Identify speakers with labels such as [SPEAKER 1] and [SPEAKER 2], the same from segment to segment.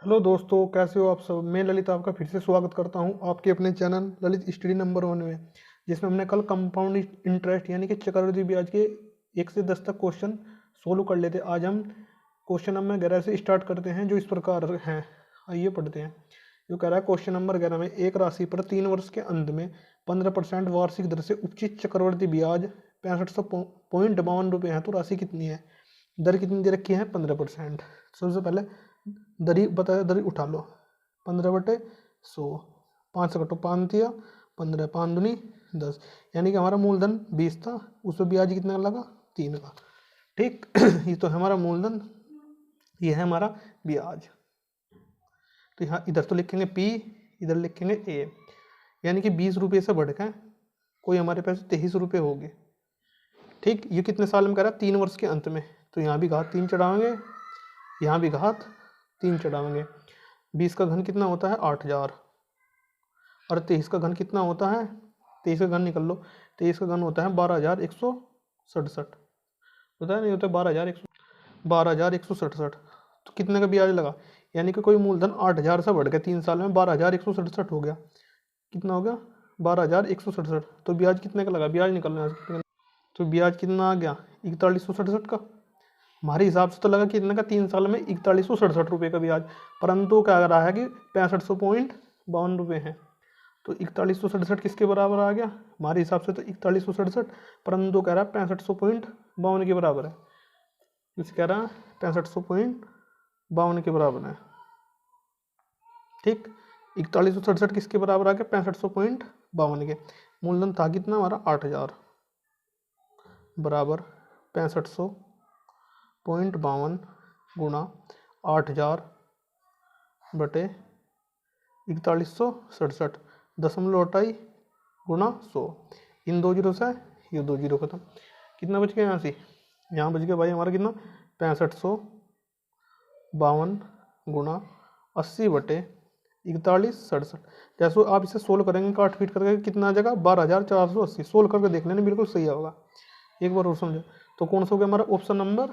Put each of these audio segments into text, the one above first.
[SPEAKER 1] Hello दोस्तों, कैसे हो आप सब। मैं ललित आपका फिर से स्वागत करता हूं आपके अपने चैनल ललित स्टडी नंबर 1 में, जिसमें हमने कल कंपाउंड इंटरेस्ट यानी कि चक्रवृद्धि ब्याज के 1 से 10 तक क्वेश्चन सोल्व कर लेते। आज हम क्वेश्चन नंबर 11 से स्टार्ट करते हैं, जो इस प्रकार हैं। आइए पढ़ते हैं। जो कह रहा है क्वेश्चन नंबर 11 में, एक राशि पर 3 वर्ष के अंत में 15% वार्षिक दर से उपचित चक्रवृद्धि ब्याज 6552 है, तो राशि कितनी है। दर कितनी दे रखी है, 15%। सबसे पहले दरी बताया, दरी उठा लो। 15/100, 5 से कटो, 5 दिया 15, 5 दूनी 10, यानी कि हमारा मूलधन 20 था, उस पर ब्याज कितना लगा, 3 का। ठीक। ये तो है हमारा मूलधन, ये है हमारा ब्याज। तो यहाँ इधर तो लिखेंगे P, इधर लिखेंगे A, यानी कि 20 रुपये से बढ़कर कोई हमारे पास 23 रुपये हो गए। ठीक। ये कितने साल में करा, 3 वर्ष के अंत में। तो यहाँ भी घात 3 चढ़ाएंगे, यहाँ भी घात 3 चढ़ाएंगे। 20 का घन कितना होता है, 8000। और 23 का घन कितना होता है, 23 का घन निकल लो, 23 का घन होता है 12167। होता है नहीं, होता है 12167। तो कितने का ब्याज लगा, यानी कि कोई मूलधन 8000 से बढ़ गया 3 साल में, 12167 हो गया। कितना हो गया, 12167। तो ब्याज कितने का लगा, ब्याज निकलना है कितने का। तो ब्याज कितना आ गया, 4167 का। हमारे हिसाब से तो लगा कितने का, 3 साल में 4167 का ब्याज, परंतु क्या रहा है कि 6552 है। तो 4167 किसके बराबर आ गया, हमारे हिसाब से तो 4167, परंतु कह रहा है 6552 के बराबर है। इसे कह रहा है 6552 के बराबर है। ठीक। 4167 किसके बराबर आ गया, 6552 के। मूलधन था कितना हमारा, 8000, बराबर 6552 गुणा 8000 बटे 4167, 0.28 गुणा 100। इन 2 जीरो से ये 2 जीरो खत्म। कितना बच गया यहाँ से, यहाँ बच गया भाई हमारा कितना, 6552 गुणा 80 बटे 4167। जैसे आप इसे सोल्व करेंगे, काट पीट करके कितना आ जाएगा, 12480। सोल्व करके देख लेना, बिल्कुल सही होगा। एक बार और समझो। तो कौन सा हो गया हमारा ऑप्शन नंबर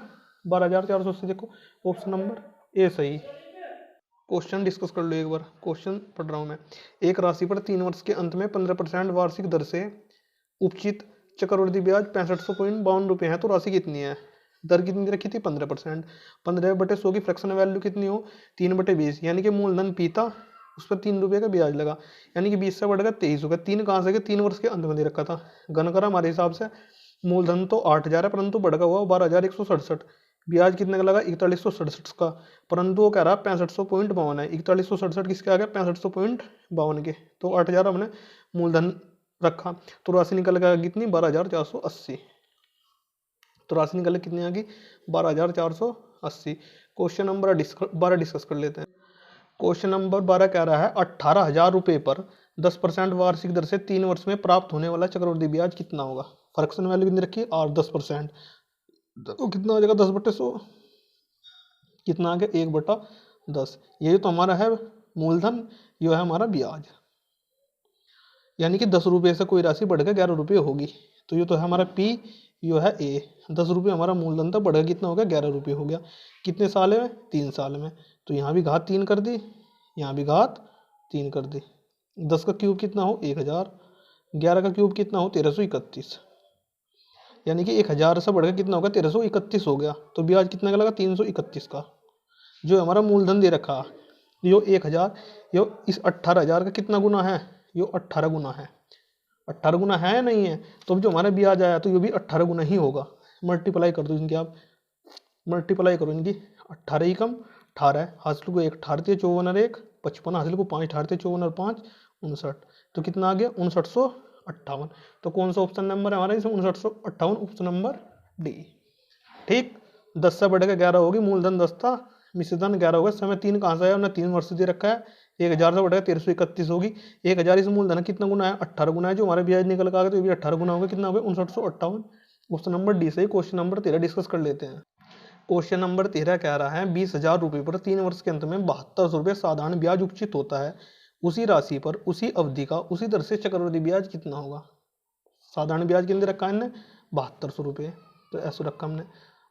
[SPEAKER 1] 12480। देखो ऑप्शन नंबर ए सही। क्वेश्चन डिस्कस कर लो एक बार, क्वेश्चन पढ़ रहा हूँ मैं। एक राशि पर 3 वर्ष के अंत में 15% वार्षिक दर से उपचित चक्रवृद्धि ब्याज 6552 है, तो राशि कितनी है। दर कितनी दे रखी थी, 15%। 15/100 की फ्रैक्शन वैल्यू कितनी हो, 3/20, यानी कि मूलधन पी था, उस पर 3 रुपये का ब्याज लगा, यानी कि 20 से बढ़कर 23 हो गया। 3 कहाँ से गया, 3 वर्ष के अंत में दे रखा था। घन करा हमारे हिसाब से, मूलधन तो 8000 है, परंतु बढ़ हुआ 12167। ब्याज कितने का लगा, 4167 का, परंतु वो कह रहा है 6552 है। 4167 किसके आ गया, 6552 के। तो 8000 हमने मूलधन रखा, तो राशि निकल गया कितनी, 12480। तो राशि निकल कितनी आ गई, 12480। क्वेश्चन नंबर 12 डिस्कस कर लेते हैं। क्वेश्चन नंबर 12 कह रहा है 18000 रुपये पर 10% वार्षिक दर से 3 वर्ष में प्राप्त होने वाला चक्रवृद्धि ब्याज कितना होगा। फ्रैक्शन वैल्यू कितनी रखी, और 10%। तो कितना आ जाएगा, 10/100। कितना आ गया, 1/10। ये तो हमारा है मूलधन, ये है हमारा ब्याज, यानी कि 10 रुपये से कोई राशि बढ़कर 11 रुपये होगी। तो ये तो है हमारा P, ये है A। 10 रुपये हमारा मूलधन था, बढ़कर कितना हो गया, 11 रुपये हो गया। कितने साल में, 3 साल में। तो यहाँ भी घात 3 कर दी, यहाँ भी घात 3 कर दी। 10 का क्यूब कितना हो, 1000। 11 का क्यूब कितना हो, 1331, यानी कि 1000 से बढ़कर कितना होगा, 1331 हो गया। तो ब्याज कितना का लगा, 331 का। जो हमारा मूलधन दे रखा, यो 1000, यो इस 18000 का कितना गुना है, यो 18 गुना है। 18 गुना है या नहीं है, तो अब जो हमारा ब्याज आया तो ये भी 18 गुना ही होगा। मल्टीप्लाई कर दो इनकी, आप मल्टीप्लाई करो इनकी। 18 ही कम 18, हासिल को 1 18 54 और 1 55, हासिल को 5 18 54 और 5 59। तो कितना आ गया, 5958। तो कौन सा ऑप्शन नंबर है हमारा इसमें, 5958, ऑप्शन नंबर डी। ठीक। 10 से बढ़कर 11 होगी, मूलधन 10 था, मिश्रधन 11 होगा। समय 3 कहाँ से आया, उन्हें 3 वर्ष दे रखा है। 1000 से बढ़कर 1331 होगी। 1000 इस मूलधन कितना गुना है, 18 गुना है। जो हमारा ब्याज निकल का आ गया, तो ये भी 18 गुना होगा। कितना होगा, 5958। क्वेश्चन नंबर डी सही। क्वेश्चन नंबर 13 डिस्कस कर लेते हैं। क्वेश्चन नंबर 13 कह रहा है 20,000 रुपये पर 3 वर्ष के अंत में 72 रुपये साधारण ब्याज उपचित होता है। उसी राशि पर उसी अवधि का उसी दर से चक्रवृद्धि ब्याज कितना होगा। साधारण ब्याज के अंदर रखा है हमने 7200 रुपये, तो ऐसा रखा हमने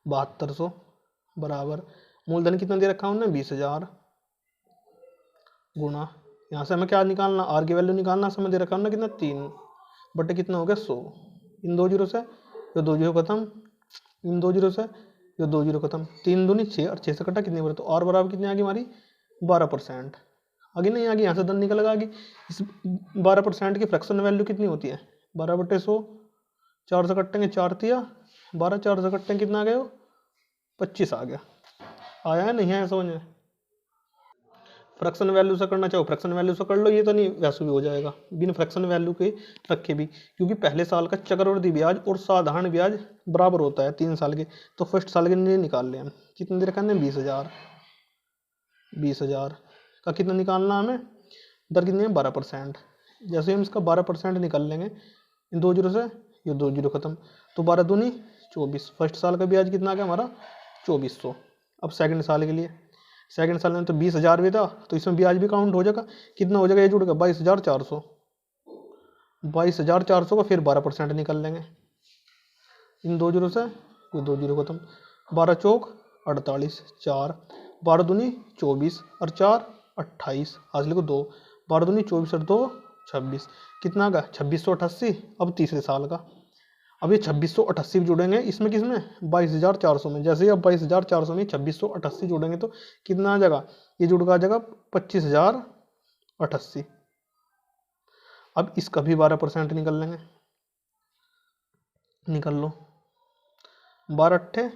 [SPEAKER 1] 7200 बराबर मूलधन कितना दे रखा हमने 20,000 गुणा, यहाँ से हमें क्या निकालना, आर की वैल्यू निकालना, समय दे रखा है ना कितना 3 बटे कितना हो गया 100, इन 2 जीरो से ये 2 जीरो खत्म, इन 2 जीरो से ये 2 जीरो खत्म, 3 दूनी 6 और 6 से कटा कितने बचे, तो और बराबर कितनी आ गई हमारी 12%। आगे नहीं आ गई, यहाँ से दन निकल आ गई। इस 12% की फ्रैक्शन वैल्यू कितनी होती है 12/100, 4 से कटेंगे 4 तिया 12, 4 से कटेंगे कितना आ गया 25 आ गया। आया है नहीं है समझ में। फ्रैक्शन वैल्यू से करना चाहो फ्रैक्शन वैल्यू से कर लो, ये तो नहीं वैसे भी हो जाएगा बिन फ्रैक्शन वैल्यू के रखे भी, क्योंकि पहले साल का चक्रवृद्धि ब्याज और साधारण ब्याज बराबर होता है 3 साल के, तो फर्स्ट साल के लिए निकाल लें हम। कितने दे रखा है 20,000, 20,000 का कितना निकालना हमें, दर कितनी है 12%। जैसे हम इसका 12% निकाल लेंगे इन 2 जीरो से, ये 2 जीरो खत्म, तो 12 दूनी 24, फर्स्ट साल का ब्याज कितना आ गया हमारा 2400। अब सेकंड साल के लिए, सेकंड साल में तो 20,000 भी था, तो इसमें ब्याज भी काउंट हो जाएगा, कितना हो जाएगा ये जुड़ेगा 22,400, 22,400 का फिर 12% निकाल लेंगे इन 2 जीरो से, ये 2 जीरो खत्म, 12 चौक 48, 4 12 दूनी 24 और 4 28, हासिल को 2, 12 दूनी 24 और 2 26, कितना का 2688। अब तीसरे साल का, अब ये 2688 भी जुड़ेंगे इसमें, किसमें 22,400 में, जैसे ही अब 22,400 में 2688 जुड़ेंगे तो कितना आ जाएगा, ये जुड़ आ जाएगा 25,088। अब इसका भी 12% निकल लेंगे, निकल लो, 12 अट्ठे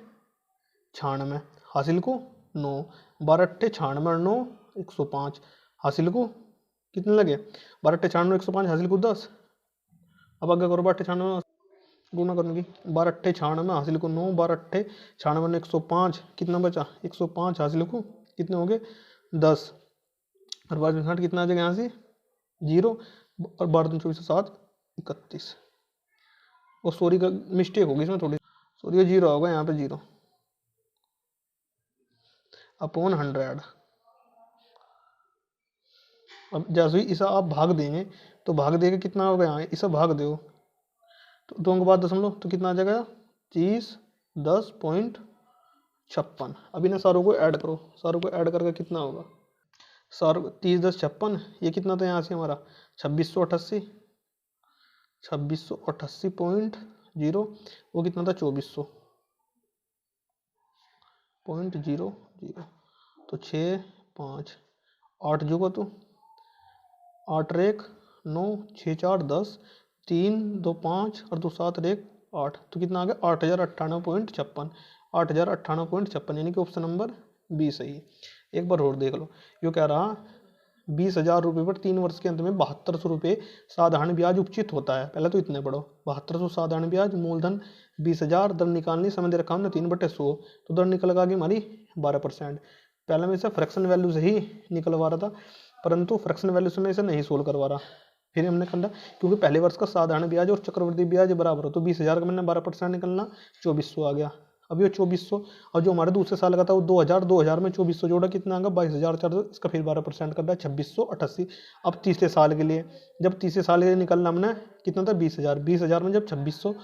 [SPEAKER 1] 96, हासिल को 9, 12 अट्ठे 96 और 9 105, हासिल को कितने लगे 12 अट्ठे 96 105, हासिल को 10। अब आगे करो 12 96 गुना करने की, 12 अट्ठे 96 हासिल को 9, 12 अट्ठे 96 में 105, कितना बचा 105, हासिल को कितने हो गए 10, और 12 कितना आ जाएगा यहाँ से 0, और 12 24 7 31, और सॉरी का मिस्टेक होगी इसमें थोड़ी, सॉरी ये 0 होगा यहाँ पे 0 अपॉन 100। अब जैसे ही इसे आप भाग देंगे तो भाग देगा कितना होगा, यहाँ इसे भाग दो तो 2 के बाद 0.5 तो कितना आ जाएगा 30 10.56। अब इन्हें सारों को ऐड करो, सारों को ऐड करके कितना होगा, सारों 30 10 56, ये कितना था यहाँ से हमारा 2688, 2688.0, वो कितना था 2400.00, तो 6 5 8 जो तो 8 1 9 6 4 10 3 2 5 और 2 7 1 8, तो कितना आ गया 8,098.56, 8,098.56, यानी कि ऑप्शन नंबर बी सही है। एक बार और देख लो, यो कह रहा 20,000 रुपये पर 3 वर्ष के अंत में 7200 रुपये साधारण ब्याज उपचित होता है। पहले तो इतने पढ़ो, 7200 साधारण ब्याज, मूलधन 20,000, दर निकालनी, समय दे रखा हमने 3/100, तो दर निकल गई हमारी 12%। पहले मैं इसे फ्रैक्शन वैल्यू से ही निकलवा रहा था, परंतु फ्रैक्शन वैल्यू से मैं इसे नहीं सोल्व करवा रहा, फिर हमने करना क्योंकि पहले वर्ष का साधारण ब्याज और चक्रवृद्धि ब्याज बराबर हो, तो 20,000 का मैंने 12% निकलना 2400 आ गया। अब ये 2400, और जो हमारे दूसरे साल का था वो 2000, 2000 में 2400 जोड़ा कितना आएगा 22,400, इसका फिर 12% कर रहा है 2688। अब तीसरे साल के लिए, जब तीसरे साल के लिए निकलना हमने कितना था 20,000, 20,000 में जब 2600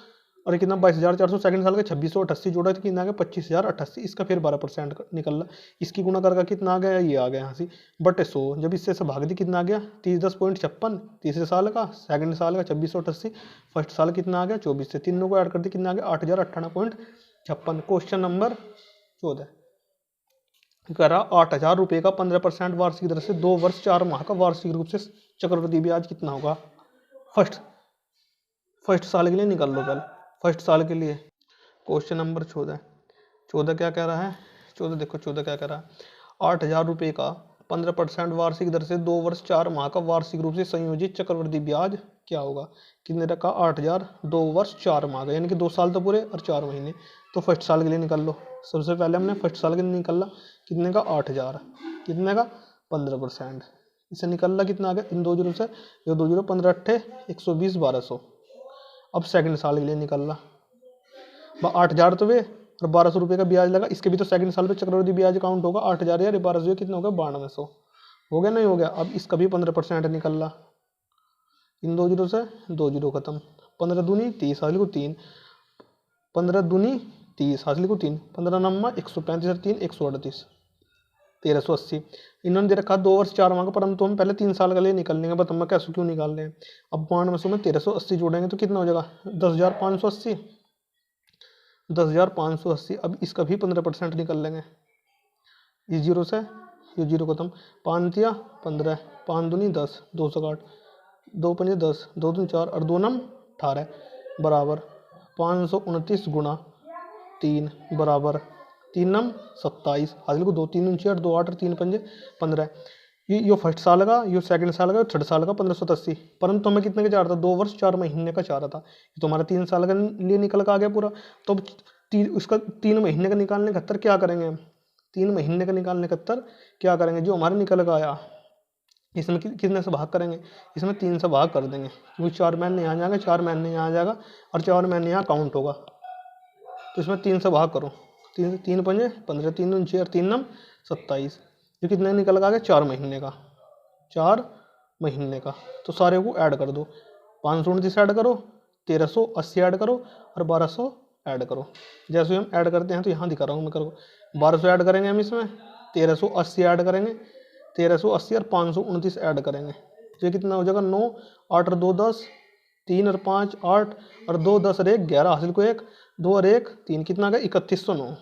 [SPEAKER 1] और कितना 22,400, सेकंड साल का 2688 जोड़ा तो कितना आ गया 25,088, इसका फिर 12% निकल रहा, इसकी गुना करके कितना आ गया, ये आ गया यहाँ से बटे 100, जब इससे से भाग दी कितना आ गया 30 10.56, तीसरे साल का, सेकंड साल का 2688, फर्स्ट साल कितना आ गया 24 से, तीनों को ऐड कर दी कितना आ गया 8,098.56। क्वेश्चन नंबर 14 कह रहा 8,000 रुपये का 15% वार्षिक दर से 2 वर्ष 4 माह का वार्षिक रूप से चक्रवृद्धि ब्याज कितना होगा। फर्स्ट साल के लिए निकाल लो पहले, फर्स्ट साल के लिए क्वेश्चन नंबर 14 क्या कह रहा है, 14 देखो 14 क्या कह रहा है 8,000 रुपये का 15% वार्षिक दर से 2 वर्ष 4 माह का वार्षिक रूप से संयोजित चक्रवृद्धि ब्याज क्या होगा। कितने रखा 8,000, 2 वर्ष 4 माह का, यानी कि 2 साल तो पूरे और 4 महीने, तो फर्स्ट साल के लिए निकाल लो। सबसे पहले हमने फर्स्ट साल के लिए निकाला, कितने का 8,000, कितने का 15%, इसे निकालना कितना आ गया इन 2 जीरो से, ये 2 जीरो 15 अट्ठे 120 1200। अब सेकंड साल के लिए निकालना 8,000 तो वे और 1,200 रुपये का ब्याज लगा, इसके भी तो सेकंड साल पे चक्रवृद्धि ब्याज काउंट होगा, 8,000 यार 1,200 कितना होगा 9,200 हो गया, नहीं हो गया। अब इसका भी 15% निकलना, इन 2 जीरो से 2 जीरो खत्म, 15 दूनी 30 हासिल को 3, 15 दूनी 30 हासिल को 3, 15 नम्मा 135 3 138, 1380। इन्होंने दे रखा 2 वर्ष 4 माह का, परंतु हम पहले 3 साल के लिए निकल लेंगे। बताओ मैं कैसे क्यों निकाल रहे हैं। अब 92 में 1380 जोड़ेंगे तो कितना हो जाएगा 10,580। 10,580। अब इसका भी 15% निकल लेंगे। इस जीरो से ये जीरो खत्म, 5 तिया 15, 5 दूनी 10, 260, 2 पंजे 10, 2 दूनी 4 और 2 नम 18 बराबर 529 गुणा 3 बराबर 3 नम 27। हासिल को 2 3 4 2 8 और 3 पंजे 15। ये फर्स्ट साल का, ये सेकंड साल का, थर्ड साल का 1580। परंतु हमें कितने का चाह रहा था 2 वर्ष 4 महीने का चाह रहा था। ये तो हमारा 3 साल का लिए निकल का आ गया पूरा। तो अब उसका 3 महीने का निकालने का 71 क्या करेंगे हम, 3 महीने का निकालने का 71 क्या करेंगे, जो हमारे निकल का आया इसमें कितने से भाग करेंगे, इसमें 3 से भाग कर देंगे, क्योंकि 4 महीने यहाँ जाएंगे, 4 महीने यहाँ आ जाएगा और 4 महीने यहाँ काउंट होगा। तो इसमें 3 से भाग करो, 3 पंजे 15, 3 दूनी 6 और 3 नम 27। ये कितने निकल का आ गया 4 महीने का, 4 महीने का। तो सारे को ऐड कर दो, 529 ऐड करो, 1380 ऐड करो और 1200 ऐड करो। जैसे हम ऐड करते हैं तो यहाँ दिखा रहा हूँ मैं करो, 1200 ऐड करेंगे हम इसमें, 1380 ऐड करेंगे, 1380 और 529 ऐड करेंगे। तो ये कितना हो जाएगा 9, 8 और 2 10, 3 और 5 8 और 2 10 और 1 11, हासिल को 1, 2 और 1 3, कितना आ गया 3109।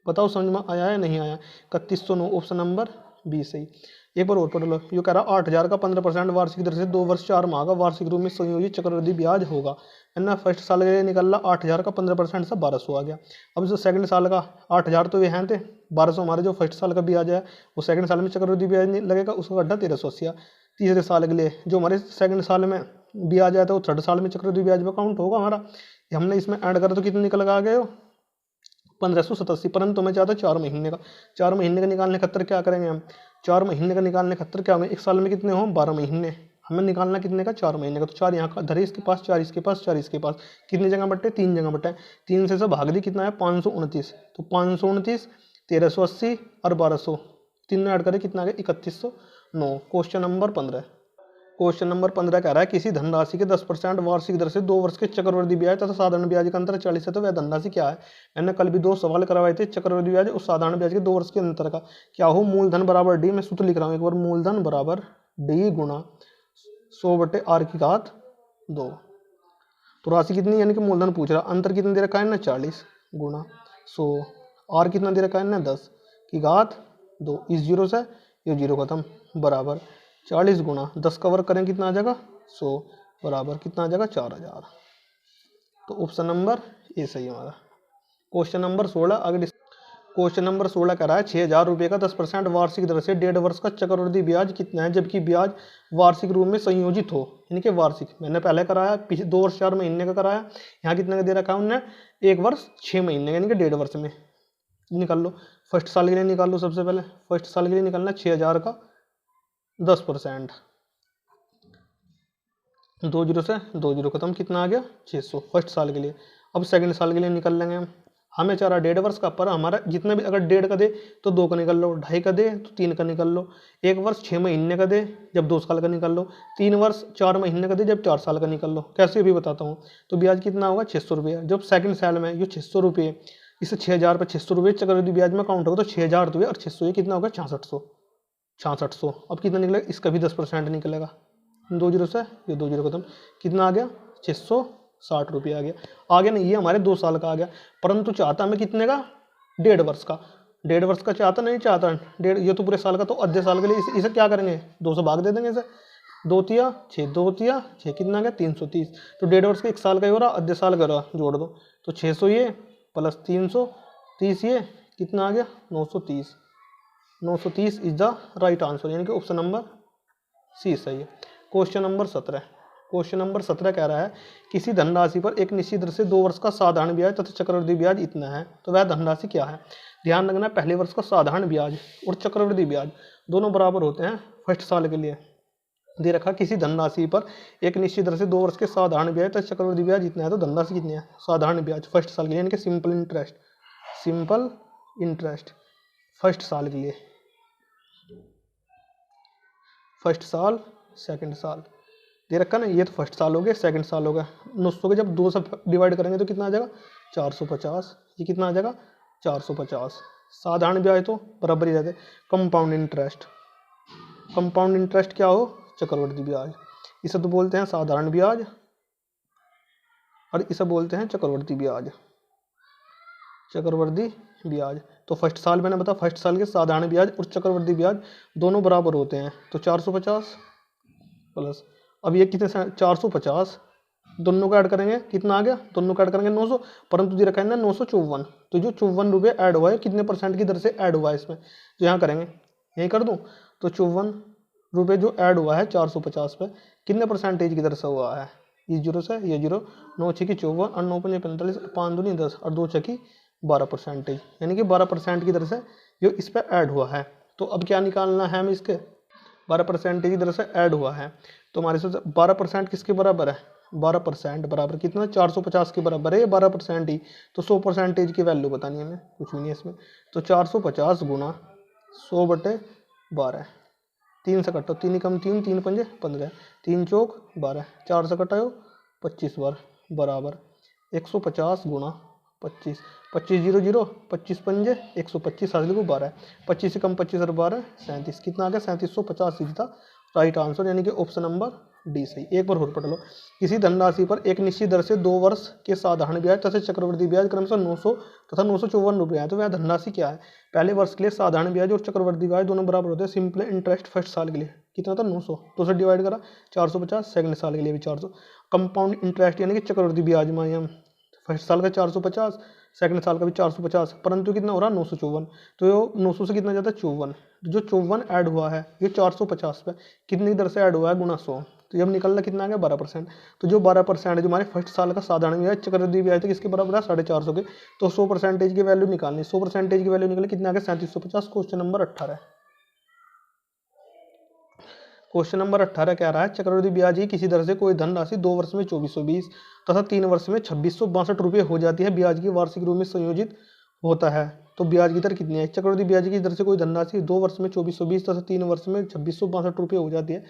[SPEAKER 1] बताओ समझ में आया है नहीं आया। 3109 ऑप्शन नंबर बी सही। एक बार और पढ़ लो। ये कह रहा 8,000 का 15% वार्षिक दर से 2 वर्ष 4 माह का वार्षिक रूप में संयोजित चक्रवृद्धि ब्याज होगा, है ना। फर्स्ट साल के लिए निकल रहा 8,000 का 15% से 1200 आ गया। अब जो सेकंड साल का 8,000 तो ये हैं थे, 1200 हमारे जो फर्स्ट साल का ब्याज है वो सेकंड साल में चक्रवृद्धि ब्याज नहीं लगेगा, उसका गड्ढा 1380। तीसरे साल के लिए जो हमारे सेकंड साल में ब्याज आया था वो थर्ड साल में चक्रवृद्धि ब्याज में काउंट होगा हमारा। हमने इसमें ऐड करा तो कितने निकल आ गए हो 1587। परंतु मैं चाहता 4 महीने का, 4 महीने का निकालने खतर क्या करेंगे हम, 4 महीने का निकालने खतर क्या होंगे, एक साल में कितने हो 12 महीने, हमें निकालना कितने का 4 महीने का। तो 4 यहाँ का धरे इसके पास, 4 इसके पास, 4 इसके पास, कितनी जगह बटे 3 जगह बटे, 3 से भाग दी कितना है 529। तो 529 1380 और 1200 तीनों ऐड करें कितना आ गया 3109। Question number 15। क्वेश्चन नंबर 15 कह रहा है किसी धनराशि के 10% वार्षिक दर से 2 वर्ष के चक्रवृद्धि ब्याज तथा साधारण ब्याज का अंतर 40 है, तो वह धनराशि क्या है। मैंने कल भी 2 सवाल करवाए थे, चक्रवृद्धि ब्याज और साधारण ब्याज के 2 वर्ष के अंतर का क्या हो। मूलधन बराबर डी, मैं सूत्र लिख रहा हूँ एक बार, मूलधन बराबर डी गुणा 100/r⁻²। तो राशि कितनी, यानी कि मूलधन पूछ रहा, अंतर कितना दे रखा है ना 40 गुणा 100, आर कितना दे रखा है ना 10⁻²। इस जीरो से ये जीरो खत्म, बराबर 40 गुणा 10 का वर्ग करें कितना आ जाएगा 100, बराबर कितना आ जाएगा 4000। तो ऑप्शन नंबर ए सही हमारा। क्वेश्चन नंबर 16 आगे। क्वेश्चन नंबर 16 कह रहा है 6,000 रुपये का 10% वार्षिक दर से 1.5 वर्ष का चक्रवृद्धि ब्याज कितना है, जबकि ब्याज वार्षिक रूप में संयोजित हो, यानी कि वार्षिक। मैंने पहले कराया 2 वर्ष 4 महीने का कराया, यहाँ कितने का दे रखा है उन्होंने 1 वर्ष 6 महीने का, यानी कि 1.5 वर्ष में। निकाल लो फर्स्ट साल के लिए, निकाल लो सबसे पहले फर्स्ट साल के लिए निकालना 6,000 का 10%, 2 जीरो से 2 जीरो खत्म, कितना आ गया 600 फर्स्ट साल के लिए। अब सेकंड साल के लिए निकल लेंगे हम, हमें चाह रहा 1.5 वर्ष का, पर हमारा जितने भी, अगर 1.5 का दे तो 2 का निकल लो, 2.5 का दे तो 3 का निकल लो, 1 वर्ष 6 महीने का दे जब 2 साल का निकल लो, 3 वर्ष 4 महीने का दे जब 4 साल का निकल लो। कैसे भी बताता हूँ। तो ब्याज कितना होगा 600 रुपये। जब सेकंड साल में ये 600 रुपये, इसे 6,000 पर 600 रुपये चक्रवृद्धि ब्याज में काउंट होगा, तो 6,000 रुपये और 600 ये कितना होगा 6600। अब कितना निकलेगा, इसका भी 10% निकलेगा, 2 जीरो से ये 2 जीरो खत्म, कितना आ गया 660 रुपये आ गया। आगे नहीं, ये हमारे 2 साल का आ गया, परंतु चाहता हमें कितने का 1.5 वर्ष का, 1.5 वर्ष का चाहता नहीं चाहता 1.5, ये तो पूरे साल का। तो आधे साल के लिए इसे क्या करेंगे 2 से भाग दे देंगे, इसे 2 तिया 6, 2 तिया 6, कितना आ गया 330। तो 1.5 वर्ष का 1 साल का ही हो रहा, आधे साल का रहा, जोड़ दो तो 600 ये प्लस 330 ये कितना आ गया 930। 930 इज द राइट आंसर, यानी कि ऑप्शन नंबर सी सही है। Question number 17। क्वेश्चन नंबर 17 कह रहा है किसी धनराशि पर एक निश्चित दर से 2 वर्ष का साधारण ब्याज तथा चक्रवृद्धि ब्याज इतना है, तो वह धनराशि क्या है। ध्यान रखना पहले वर्ष का साधारण ब्याज और चक्रवृद्धि ब्याज दोनों बराबर होते हैं। फर्स्ट साल के लिए दे रखा किसी धनराशि पर एक निश्चित दर से 2 वर्ष के साधारण ब्याज तथा चक्रवृद्धि ब्याज इतना है, तो धनराशि कितनी है साधारण ब्याज फर्स्ट साल के लिए, यानी कि simple interest, simple interest first साल के लिए, फर्स्ट साल सेकंड साल दे रखा ना। ये तो फर्स्ट साल हो गया, सेकंड साल हो गया। 900 के जब 2 से डिवाइड करेंगे तो कितना आ जाएगा 450, ये कितना आ जाएगा 450। साधारण ब्याज तो बराबर ही रहते। कंपाउंड इंटरेस्ट, कंपाउंड इंटरेस्ट क्या हो, चक्रवृद्धि ब्याज। इसे तो बोलते हैं साधारण ब्याज और इसे बोलते हैं चक्रवृद्धि ब्याज, चक्रवृद्धि ब्याज। तो फर्स्ट साल मैंने बताया, फर्स्ट साल के साधारण ब्याज और चक्रवृद्धि ब्याज दोनों बराबर होते हैं। तो 450 प्लस, अब ये कितने 450, दोनों का ऐड करेंगे कितना आ गया, दोनों का ऐड करेंगे 900, परंतु दे रखा है ना 954। तो जो 54 रुपये ऐड हुआ है कितने परसेंट की दर से ऐड हुआ है इसमें, तो यहाँ करेंगे, यही कर दूँ। तो 54 रुपये जो ऐड हुआ है 450 पे, कितने परसेंटेज की दर से हुआ है, ये जीरो से ये जीरो, 9 छकी 54 और 9 पंजे 45, 5 दूनी 10 और 2 छकी 12%, यानी कि 12% की दर से जो इस पर ऐड हुआ है। तो अब क्या निकालना है हमें, इसके 12% की दर से ऐड हुआ है। तो हमारे से 12% किसके बराबर है, 12% बराबर कितना, 450 के बराबर है ये 12% ही। तो 100% की वैल्यू बतानी है हमें, कुछ भी नहीं है इसमें। तो 450 गुना 100/12, 3 से कटो, 3 कम 3, 3 पंजे 15, 3 चौक 12, 4 से कटाओ 25 बार बराबर 150 गुना 25, 25 0 0, 25 पंजे 125, हासिल को 12, 25 से कम 25 और 12 37, कितना आ गया 3750 सीधा राइट आंसर, यानी कि ऑप्शन नंबर डी सही। एक बार और पढ़ लो। किसी धनराशि पर एक निश्चित दर से 2 वर्ष के साधारण ब्याज तथा चक्रवृद्धि ब्याज क्रमशः 900 तथा 954 रुपये है। तो वह धनराशि क्या है, पहले वर्ष के लिए साधारण ब्याज और चक्रवृद्धि ब्याज दोनों बराबर होते हैं। सिंपल इंटरेस्ट फर्स्ट साल के लिए कितना था 900, 2 से डिवाइड करा 450, सेकंड साल के लिए भी 400। कंपाउंड इंटरेस्ट यानी कि चक्रवृद्धि ब्याज में फर्स्ट साल का 450, सेकंड साल का भी 450, परंतु कितना हो रहा 954। तो 900 से कितना जाता है 54, जो 54 ऐड हुआ है ये 450 पे कितनी दर से ऐड हुआ है गुना 100। तो जब निकलना कितना आ गया 12%। तो जो 12% है जो हमारे फर्स्ट साल का साधारण ब्याज चक्रवृद्धि ब्याज था किसके बराबर है 450 के। तो 100% की वैल्यू निकालनी, 100% की वैल्यू निकली कितना आ गया 3750। क्वेश्चन नंबर 18, क्वेश्चन नंबर 18 कह रहा है चक्रवृद्धि ब्याज ही किसी दर से कोई धनराशि 2 वर्ष में 2420 तथा 3 वर्ष में 2662 रुपये हो जाती है, ब्याज की वार्षिक रूप में संयोजित होता है, तो ब्याज की दर कितनी है। चक्रवृद्धि ब्याज की दर से कोई धनराशि 2 वर्ष में 2420 तथा 3 वर्ष में 2662 रुपये हो जाती है,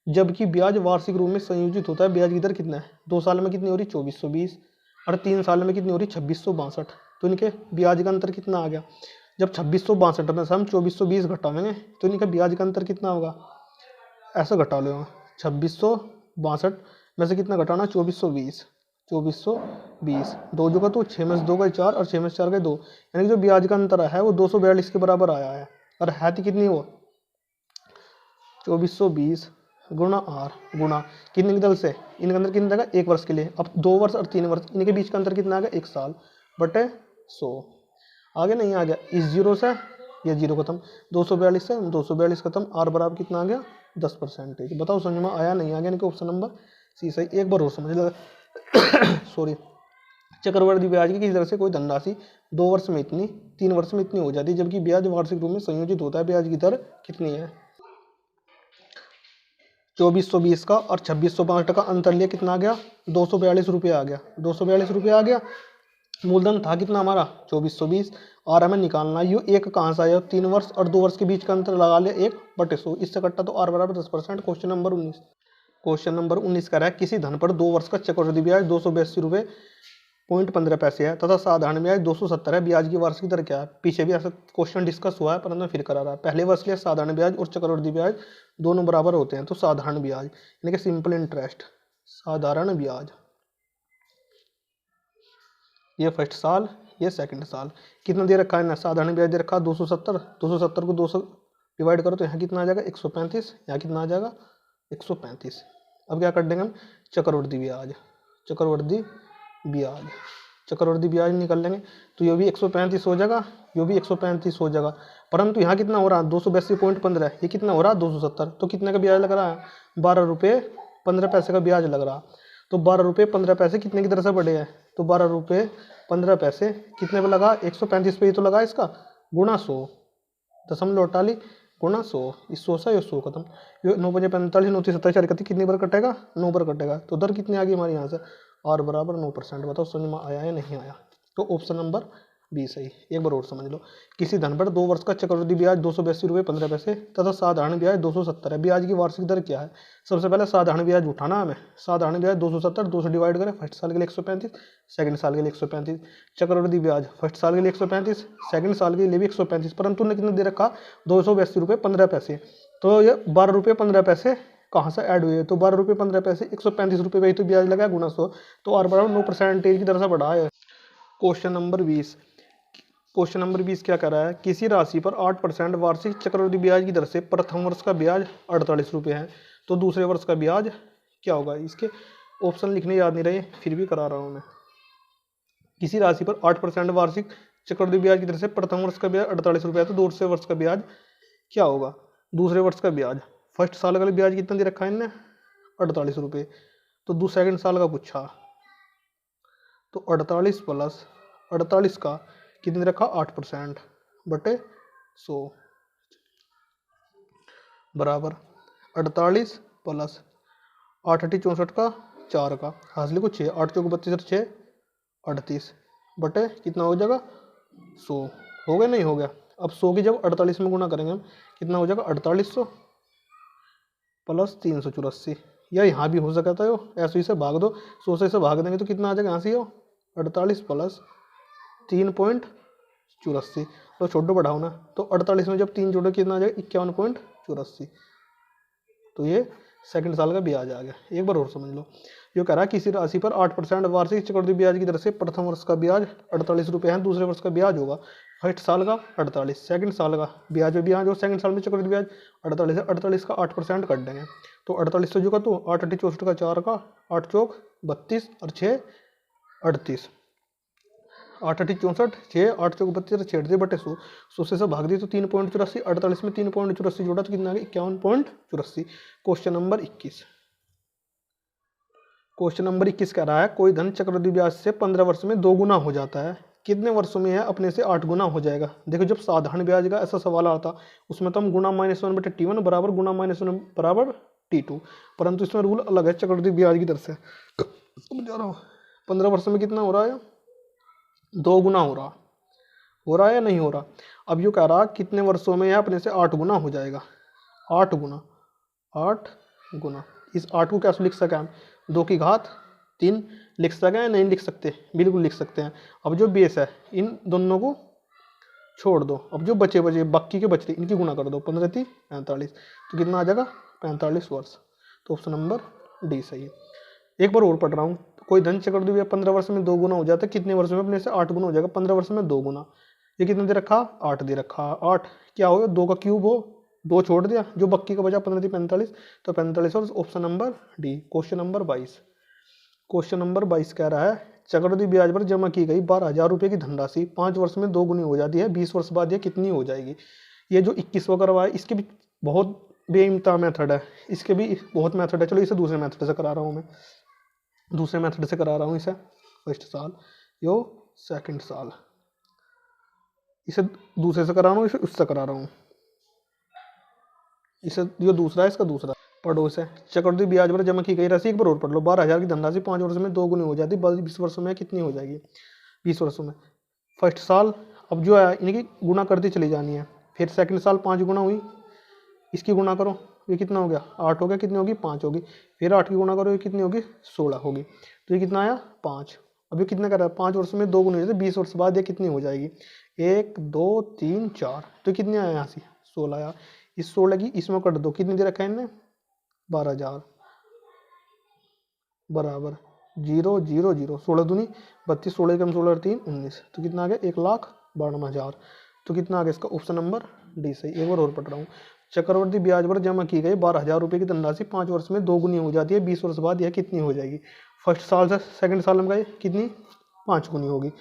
[SPEAKER 1] जबकि ब्याज वार्षिक रूप में संयोजित होता है, ब्याज की दर कितना है, 2 साल में कितनी हो रही 2420 और 3 साल में कितनी हो रही 2662। तो इनके ब्याज का अंतर कितना आ गया, जब 2662 में से हम 2420 घटाएंगे तो इनका ब्याज का अंतर कितना होगा, ऐसा घटा लो 2662 में से कितना घटाना 2420, 2420 दो जो का तो 6 में से 2 गए 4 और 6 में से 4 गए 2, यानी कि जो ब्याज का अंतर है वो 242 के बराबर आया है। और है तो कितनी वो 2420 गुणा आर गुणा कितने की दर से, इनके अंदर कितने देगा 1 वर्ष के लिए। अब 2 वर्ष और 3 वर्ष इनके बीच का अंतर कितना आ गया 1 साल बटे 100, आगे नहीं आ गया, इस जीरो से ये जीरो खत्म, 242 से 242 खत्म, आर बराबर कितना आ गया 10%। बताओ समझ में आया नहीं आ गया, ऑप्शन नंबर सी सही। एक बार और समझ लगा सॉरी, चक्रवृद्धि ब्याज की किसी तरह से कोई धनराशि 2 वर्ष में इतनी 3 वर्ष में इतनी हो जाती है, जबकि ब्याज वार्षिक रूप में संयोजित होता है, ब्याज की दर कितनी है। 2420 का और 2662 का अंतर लिया कितना आ गया 242 रुपये आ गया, 242 रुपये आ गया। मूलधन था कितना हमारा 2420 और हमें निकालना ये एक कहाँ से आया 3 वर्ष और 2 वर्ष के बीच का अंतर लगा लिया 1/100, इससे कट्टा तो आर बराबर 10%। क्वेश्चन नंबर 19, क्वेश्चन नंबर 19 कह रहा है किसी धन पर 2 वर्ष का चक्रवृद्धि ब्याज 282 रुपये 0.15 पैसे है तथा साधारण ब्याज 270 है, ब्याज की वार्षिक दर क्या है। पीछे भी ऐसा क्वेश्चन डिस्कस हुआ है परंतु फिर करा रहा है। पहले वर्ष के लिए साधारण ब्याज और चक्रवृद्धि ब्याज दोनों बराबर होते हैं, तो साधारण ब्याज यानी कि सिंपल इंटरेस्ट साधारण ब्याज ये फर्स्ट साल ये सेकंड साल कितना दे रखा है ना, साधारण ब्याज दे रखा है 270, 270 को 200 डिवाइड करो तो यहाँ कितना आ जाएगा 135, यहाँ कितना आ जाएगा 135। अब क्या कर देंगे हम चक्रवृद्धि ब्याज, चक्रवृद्धि ब्याज, चक्रवृद्धि ब्याज निकल लेंगे तो ये भी 135 हो जाएगा, ये भी 135 हो जाएगा, परंतु यहाँ कितना हो रहा है 282.15, ये कितना हो रहा है 270, तो कितने का ब्याज लग रहा है 12 रुपये 15 पैसे का ब्याज लग रहा। तो 12 रुपये 15 पैसे कितने की तरह से बढ़े हैं, तो 12 रुपये 15 पैसे कितने पे लगा 135 पे ही तो लगा, इसका गुणा 100 दशमलव 48 गुणा 100, इस 100 से 100 खत्म, ये 9 5 45 9 27 41 कितनी बार कटेगा 9 बार कटेगा, तो दर कितनी आ गई हमारे यहाँ से आर बराबर 9%। बताओ समझ में आया या नहीं आया। तो ऑप्शन नंबर बी सही। एक बार और समझ लो, किसी धन पर 2 वर्ष का चक्रवृद्धि ब्याज 282 रुपये 15 पैसे तथा साधारण ब्याज 270 है। ब्याज की वार्षिक दर क्या है? सबसे पहले साधारण ब्याज उठाना हमें। साधारण ब्याज 270, 2 से डिवाइड करें, फर्स्ट साल के लिए 135, सेकंड साल के लिए 135। चक्रवृद्धि ब्याज फर्स्ट साल के लिए 135, सेकंड साल के लिए भी 135, परंतु ने कितना दे रखा? 282 रुपये 15 पैसे। तो ये 12 रुपये 15 पैसे कहाँ से ऐड हुए? तो 12 रुपये 15 पैसे 135 रुपये वही तो ब्याज लगा गुना 100, तो R बराबर 9% की दर से बढ़ा है। Question number 20। क्वेश्चन नंबर 20 क्या कर रहा है? किसी राशि पर 8% वार्षिक चक्रवृद्धि ब्याज की दर से प्रथम वर्ष का ब्याज 48 रुपये है, तो दूसरे वर्ष का ब्याज क्या होगा? इसके ऑप्शन लिखने याद नहीं रहे, फिर भी करा रहा हूँ मैं। किसी राशि पर 8% वार्षिक चक्रवृद्धि ब्याज की दर से प्रथम वर्ष का ब्याज 48 रुपये है, तो दूसरे वर्ष का ब्याज क्या होगा? दूसरे वर्ष का ब्याज, फर्स्ट साल का ब्याज कितना दे रखा है इनने? 48 रुपये। तो सेकंड साल का पूछा, तो 48 प्लस 48 का कितने रखा? 8% बटे 100 बराबर 48 प्लस 8 8 64 का 4 का हासिल को 6, 8 चौक 32 और 6 38 बटे कितना हो जाएगा? 100 हो गया नहीं हो गया? अब 100 की जब 48 में गुना करेंगे हम, कितना हो जाएगा? 4800 प्लस 384, या यहाँ भी हो सकता है ऐसे ही से भाग दो, 100 से भाग देंगे तो कितना आ जाएगा? यहाँ से हो 48 प्लस 3.84, तो छोटो बढ़ाओ ना, तो 48 में जब 3 जोड़ो कितना आ जाएगा? 51.84। तो ये सेकंड साल का ब्याज आ गया। एक बार और समझ लो, जो कह रहा है किसी राशि पर 8% वार्षिक चक्रवृद्धि ब्याज की दर से प्रथम वर्ष का ब्याज 48 रुपये है, दूसरे वर्ष का ब्याज होगा फर्स्ट साल का 48, सेकंड साल का ब्याज हो सेकंड साल में चक्रवृद्धि ब्याज 48 है, 48 का 8% कट देंगे, तो 48 से जो का तो 8 8 64 का 4 का 8 चौक 32 और 6 38, 8 8 64 6 8 चौक 32 और 6 बटे 100 से भाग दी तो 3.84, 48 में 3.84 जोड़ा तो कितना आ गया? 51.84। Question number 21। क्वेश्चन नंबर 21 कह रहा है कोई धन चक्रवृद्धि ब्याज से 15 वर्ष में 2 गुना हो जाता है, कितने वर्षों में है अपने से 8 गुना हो जाएगा? देखो जब साधारण ब्याज का ऐसा सवाल आता उसमें तो हम गुना -1 बटे T1 बराबर गुना -1 बराबर T2, परंतु इसमें रूल अलग है चक्रवृद्धि ब्याज की दर से। जा रहा हूँ 15 वर्ष में कितना हो रहा है? 2 गुना हो रहा है या नहीं हो रहा? अब यूँ कह रहा कितने वर्षों में यह अपने से 8 गुना हो जाएगा? 8 गुना। इस 8 को कैसे लिख सकें हम? 2 की घात 3 लिख सकें? नहीं लिख सकते, बिल्कुल लिख सकते हैं। अब जो बेस है इन दोनों को छोड़ दो, अब जो बचे बाकी के बचते इनकी गुना कर दो, 15 3 45, तो कितना आ जाएगा? 45 वर्ष। तो ऑप्शन नंबर डी सही है। एक बार और पढ़ रहा हूँ, कोई धन चक्रवृद्धि ब्याज 15 वर्ष में 2 गुना हो जाता है, कितने वर्ष में अपने से 8 गुना हो जाएगा? 15 वर्ष में 2 गुना। ये कितना दे रखा? 8 दे रखा। 8 क्या हो? 2 का क्यूब हो, 2 छोड़ दिया, जो बाकी का बचा 15 45, तो 45 और option number D. Question number 22। Question number 22 कह रहा है चक्रवृद्धि ब्याज पर जमा की गई 12,000 रुपये की धनराशि 5 वर्ष में 2 गुनी हो जाती है, 20 वर्ष बाद यह कितनी हो जाएगी? ये जो 21 वगैरह है इसके भी बहुत बेइंतहा मेथड है, इसके भी बहुत मेथड है। चलो इसे दूसरे मेथड से करा रहा हूँ मैं, दूसरे मेथड से करा रहा हूँ इसे। फर्स्ट साल यो सेकंड साल, इसे दूसरे से करा रहा हूँ, इसे उससे करा रहा हूँ। इसे जो दूसरा है इसका दूसरा पढ़ो। इसे चक्रवृद्धि ब्याज पर जमा की गई राशि एक बार और पढ़ लो। 12,000 की धनराशि 5 वर्ष में 2 गुनी हो जाती है, 20 वर्षों में कितनी हो जाएगी? 20 वर्षों में फर्स्ट साल अब जो है इनकी गुना करती चली जानी है, फिर सेकंड साल 5 गुना हुई, इसकी गुना करो, ये कितना हो गया? 8 हो गया, कितनी होगी? 5 होगी, फिर 8 की गुना करो, ये कितनी होगी? 16 होगी, तो ये कितना आया? 5। अब ये कितना कर रहा है? 5 वर्ष में 2 गुना हो जाती है, 20 वर्ष बाद ये कितनी हो जाएगी? 1 2 3 4, तो कितने आया यहाँ से? 16 आया। इस 16 की इसमें कर दो, कितनी दे रखा है इनने? 12,000 बराबर 0 0 0, 16 दूनी 32, 16 कम 16 3 19, तो कितना आ गया? 1,92,000। तो कितना आ गया इसका? ऑप्शन नंबर डी सही। एक बार और पढ़ रहा हूँ, चक्रवृद्धि ब्याज पर जमा की गई 12,000 रुपये की धनराशि 5 वर्ष में 2 गुनी हो जाती है, 20 वर्ष बाद यह कितनी हो जाएगी? फर्स्ट साल से सेकंड साल में गए कितनी? 5 गुनी होगी।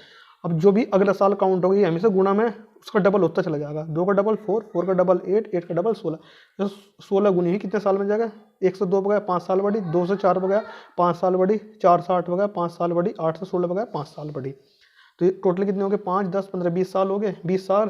[SPEAKER 1] अब जो भी अगला साल काउंट होगी हमेशा गुना में उसका डबल होता चला जाएगा। 2 का डबल 4, 4 का डबल 8, 8 का डबल 16, तो 16 गुनी ही कितने साल में जाएगा? 1 से 2 बगैर 5 साल बढ़ी, 2 से 4 बगैर 5 साल बढ़ी, 4 से 8 बगैर 5 साल बढ़ी, 8 से 16 बगैर 5 साल बढ़ी। तो ये टोटल कितने हो गए? 5 10 15 20 साल हो गए। 20 साल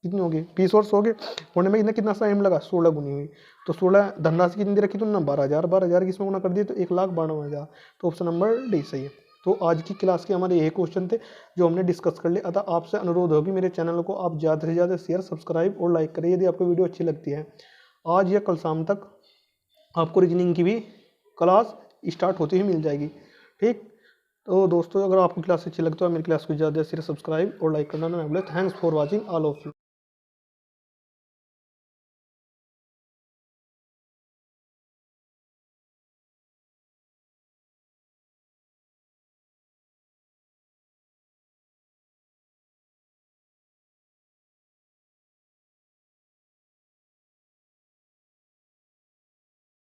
[SPEAKER 1] कितनी होगी? 20 वर्ष हो गए। होने में कितना टाइम लगा? 16 गुनी हुई। तो 16 धनराशि कितनी दे रखी? तो ना 12,000, 12,000 की इसमें गुना कर दिए तो 1,92,000, तो ऑप्शन नंबर डी सही है। तो आज की क्लास के हमारे यही क्वेश्चन थे जो हमने डिस्कस कर लिए। अतः आपसे अनुरोध होगी मेरे चैनल को आप ज़्यादा से ज़्यादा शेयर, सब्सक्राइब और लाइक करें यदि आपको वीडियो अच्छी लगती है। आज या कल शाम तक आपको रीजनिंग की भी क्लास स्टार्ट होती हुई मिल जाएगी। ठीक, तो दोस्तों अगर आपको क्लास अच्छी लगती है तो मेरी क्लास को ज़्यादा से ज़्यादा सब्सक्राइब और लाइक करना ना भूलें। Thanks for watching all of you.